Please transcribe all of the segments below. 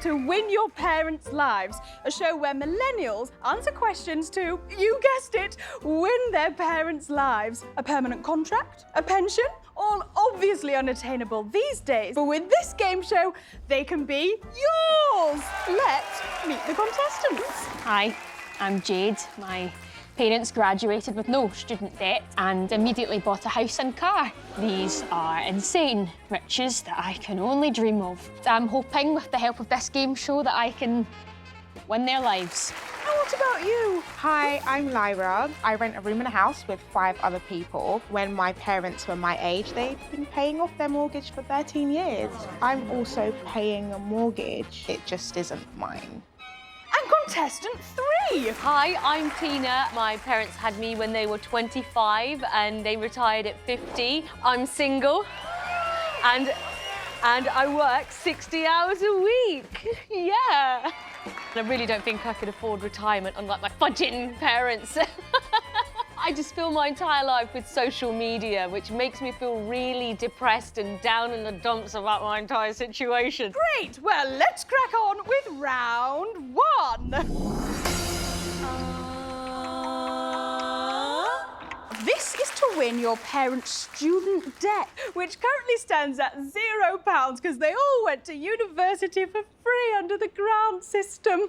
to Win Your Parents' Lives, a show where millennials answer questions to, you guessed it, win their parents' lives. A permanent contract? A pension? All obviously unattainable these days. But with this game show, they can be yours. Let's meet the contestants. Hi, I'm Jade. My parents graduated with no student debt and immediately bought a house and car. These are insane riches that I can only dream of. I'm hoping with the help of this game show that I can win their lives. And what about you? Hi, I'm Lyra. I rent a room in a house with 5 other people. When my parents were my age, they'd been paying off their mortgage for 13 years. I'm also paying a mortgage. It just isn't mine. And contestant 3. Hi, I'm Tina. My parents had me when they were 25 and they retired at 50. I'm single and I work 60 hours a week. Yeah. I really don't think I could afford retirement, unlike my fudging parents. I just fill my entire life with social media, which makes me feel really depressed and down in the dumps about my entire situation. Great. Well, let's crack on with round 1. This is to win your parents' student debt, which currently stands at £0 because they all went to university for free under the grant system.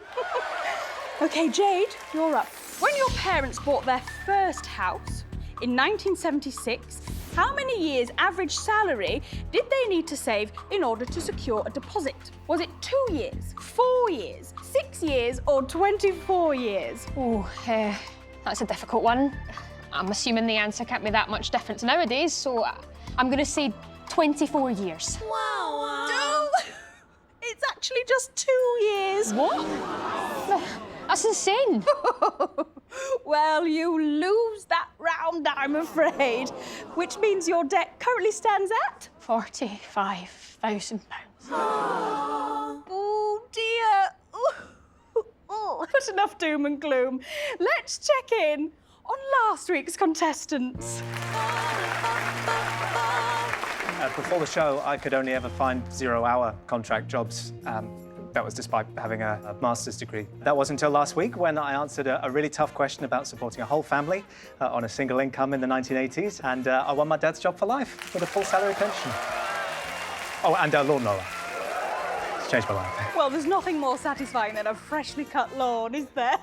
OK, Jade, you're up. When your parents bought their first house in 1976, how many years' average salary did they need to save in order to secure a deposit? Was it 2 years, 4 years, 6 years, or 24 years? Oh, that's a difficult one. I'm assuming the answer can't be that much different nowadays, so I'm going to say 24 years. Wow. No, it's actually just 2 years. What? That's insane. Well, you lose that round, I'm afraid, which means your debt currently stands at £45,000. Oh, dear. But enough doom and gloom. Let's check in on last week's contestants. Before the show, I could only ever find 0-hour contract jobs. That was despite having a master's degree. That wasn't until last week when I answered a really tough question about supporting a whole family on a single income in the 1980s, and I won my dad's job for life with a full salary pension. Oh, and a lawnmower. It's changed my life. Well, there's nothing more satisfying than a freshly cut lawn, is there?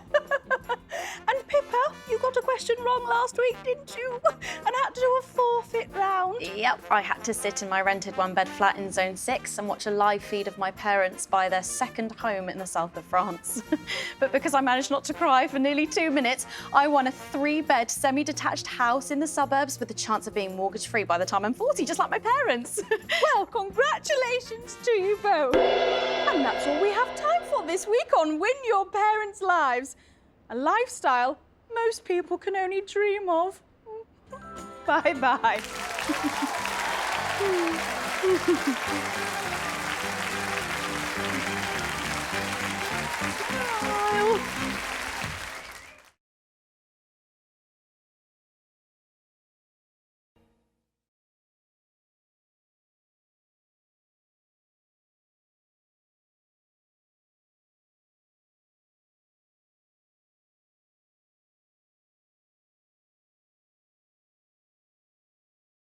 And Pippa, you got a question wrong last week, didn't you? And had to do a forfeit round. Yep, I had to sit in my rented one-bed flat in Zone 6 and watch a live feed of my parents buy their second home in the south of France. But because I managed not to cry for nearly 2 minutes, I won a 3-bed semi-detached house in the suburbs with the chance of being mortgage-free by the time I'm 40, just like my parents. Well, congratulations to you both. And that's all we have time for this week on Win Your Parents' Lives, a lifestyle most people can only dream of. Bye-bye. Smile.